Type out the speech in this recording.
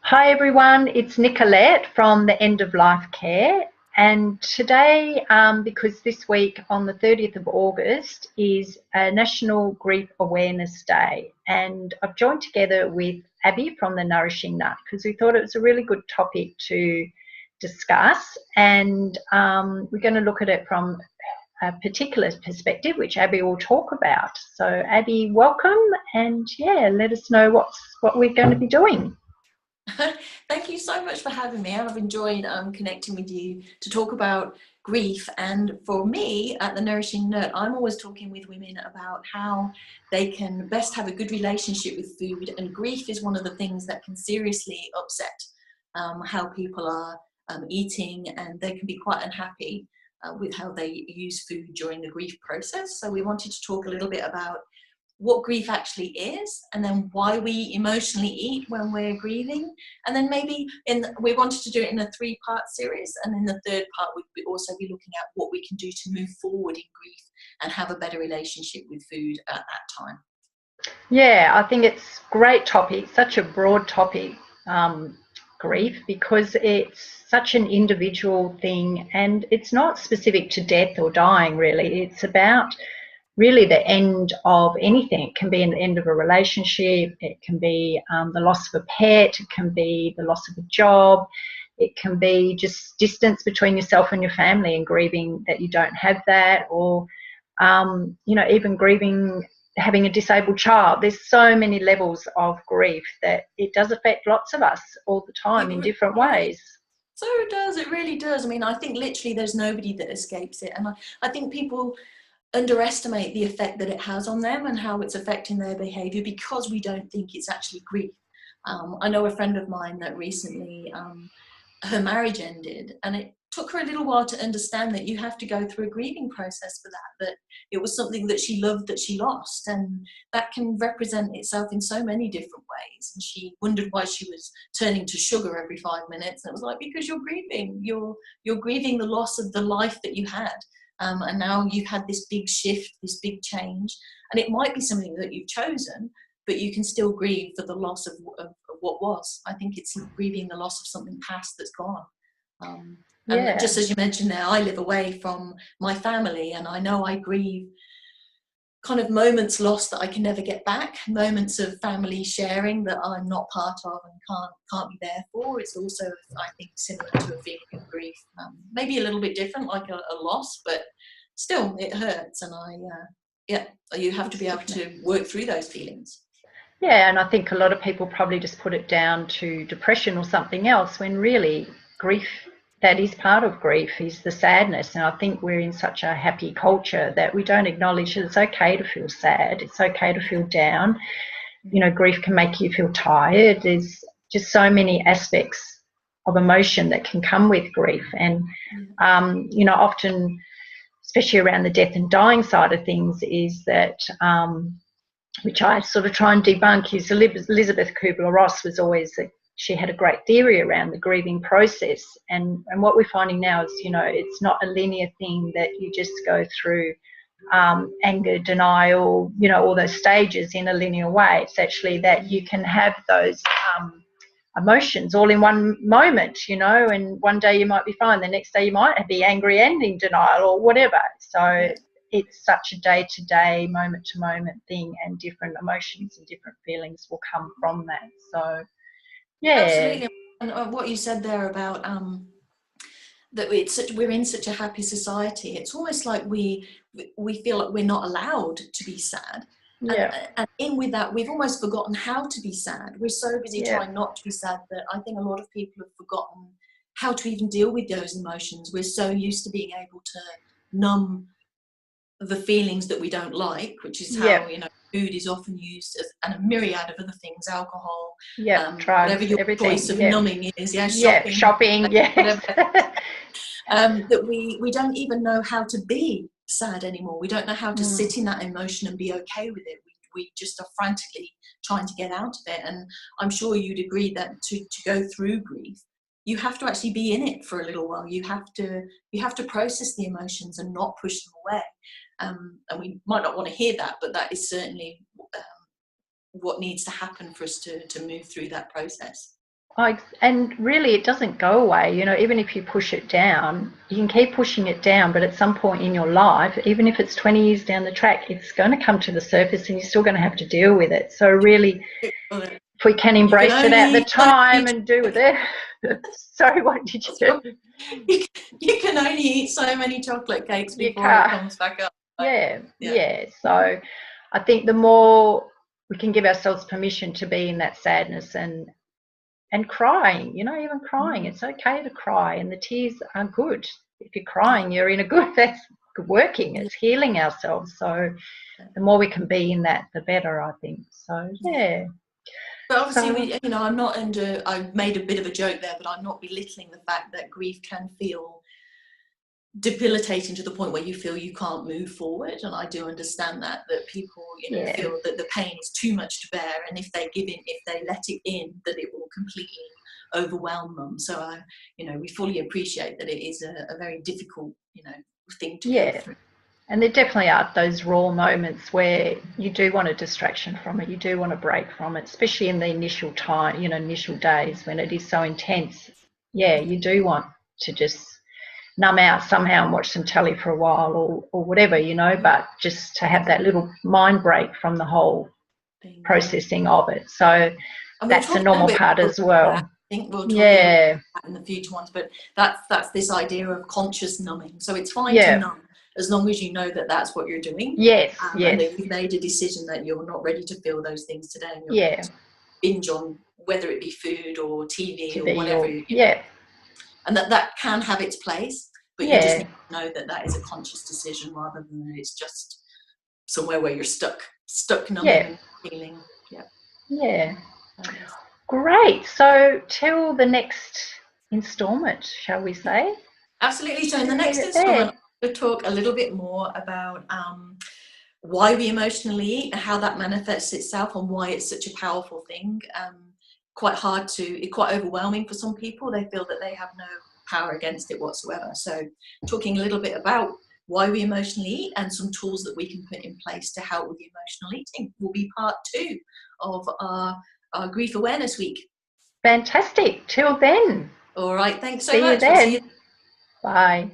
Hi everyone, it's Nicolette from the End of Life Care. And today, because this week on the 30th of August is a National Grief Awareness Day, and I've joined together with Abbey from the Nourishing Nut because we thought it was a really good topic to discuss. And we're going to look at it from a particular perspective, which Abbey will talk about. So, Abbey, welcome, and yeah, let us know what we're going to be doing. Thank you so much for having me. I've enjoyed connecting with you to talk about grief. And for me at the Nourishing Nut, I'm always talking with women about how they can best have a good relationship with food. And grief is one of the things that can seriously upset how people are eating, and they can be quite unhappy with how they use food during the grief process. So we wanted to talk a little bit about what grief actually is, and then why we emotionally eat when we're grieving, and then maybe we wanted to do it in a 3-part series, and in the third part we'd also be looking at what we can do to move forward in grief and have a better relationship with food at that time. Yeah, I think it's a great topic, such a broad topic, grief, because it's such an individual thing and it's not specific to death or dying, really. It's about really the end of anything. It can be an end of a relationship, it can be the loss of a pet, it can be the loss of a job, it can be just distance between yourself and your family and grieving that you don't have that, or even grieving having a disabled child. There's so many levels of grief that it does affect lots of us all the time in different ways. So it does, it really does. I mean, I think literally there's nobody that escapes it, and I think people underestimate the effect that it has on them and how it's affecting their behavior because we don't think it's actually grief. I know a friend of mine that recently her marriage ended, and it took her a little while to understand that you have to go through a grieving process for that it was something that she loved that she lost, and that can represent itself in so many different ways. And she wondered why she was turning to sugar every 5 minutes, and it was like, because you're grieving the loss of the life that you had. And now you've had this big shift, this big change, and it might be something that you've chosen, but you can still grieve for the loss of what was. I think it's grieving the loss of something past that's gone. And Yeah. just as you mentioned there, I live away from my family, and I know I grieve kind of moments lost that I can never get back, moments of family sharing that I'm not part of and can't be there for. It's also, I think, similar to a feeling of grief, maybe a little bit different, like a loss, but still it hurts. And yeah, you have to be able to work through those feelings. Yeah, and I think a lot of people probably just put it down to depression or something else when really grief, that is part of grief, is the sadness. And I think we're in such a happy culture that we don't acknowledge that it's okay to feel sad, it's okay to feel down. Grief can make you feel tired. There's just so many aspects of emotion that can come with grief. And, often, especially around the death and dying side of things, is that which I sort of try and debunk, is Elizabeth Kubler-Ross was always she had a great theory around the grieving process, and what we're finding now is, it's not a linear thing that you just go through anger, denial, all those stages in a linear way. It's actually that you can have those emotions all in one moment, and one day you might be fine, the next day you might be angry and in denial or whatever. So it's such a day-to-day, moment-to-moment thing, and different emotions and different feelings will come from that. So, yeah. Absolutely. And what you said there about that we're in such a happy society, it's almost like we feel like we're not allowed to be sad. And, Yeah. and in with that, we've almost forgotten how to be sad. We're so busy Yeah. trying not to be sad that I think a lot of people have forgotten how to even deal with those emotions. We're so used to being able to numb the feelings that we don't like, which is how, Yeah. food is often used as, and a myriad of other things, alcohol, Yeah. whatever Drugs, your choice everything. of Yeah. numbing is, yeah, Yeah. shopping, Shopping. Yes. whatever, that we don't even know how to be sad anymore. We don't know how to Mm. sit in that emotion and be okay with it. We just are frantically trying to get out of it. And I'm sure you'd agree that to go through grief, you have to actually be in it for a little while. You have to process the emotions and not push them away. And we might not want to hear that, but that is certainly what needs to happen for us to move through that process. And really, it doesn't go away. You know, even if you push it down, you can keep pushing it down, but at some point in your life, even if it's 20 years down the track, it's going to come to the surface and you're still going to have to deal with it. So really, if we can embrace it at the time and do with it. Sorry, what did you do? You can only eat so many chocolate cakes before it comes back up. Yeah. So I think the more we can give ourselves permission to be in that sadness and crying, you know, even crying, it's okay to cry, and the tears are good. If you're crying, you're in a good, that's working, it's healing ourselves. So the more we can be in that, the better, I think. So yeah. But obviously, you know, I've made a bit of a joke there, but I'm not belittling the fact that grief can feel debilitating to the point where you feel you can't move forward. And I do understand that people, you know, feel that the pain is too much to bear, and if they let it in, that it will completely overwhelm them. So you know, we fully appreciate that it is a very difficult, you know, thing to go through. And there definitely are those raw moments where you do want a distraction from it, you do want a break from it, especially in the initial time, you know, initial days when it is so intense. Yeah, you do want to just numb out somehow and watch some telly for a while or whatever, you know, but just to have that little mind break from the whole processing of it. So that's a normal part as well. I think we'll talk about that in the future ones, but that's this idea of conscious numbing. So it's fine to numb as long as you know that that's what you're doing. And that you've made a decision that you're not ready to feel those things today, and you're going to binge on whether it be food or TV or whatever. And that can have its place, but you just need to know that that is a conscious decision rather than that it's just somewhere where you're stuck numbing and feeling. Great. So till the next installment, shall we say? Absolutely. So in the next installment, we'll talk a little bit more about why we emotionally eat and how that manifests itself and why it's such a powerful thing. Quite overwhelming for some people. They feel that they have no power against it whatsoever. So talking a little bit about why we emotionally eat and some tools that we can put in place to help with the emotional eating will be part 2 of our Grief Awareness Week. Fantastic. Till then. All right. Thanks so much. See you then. Bye.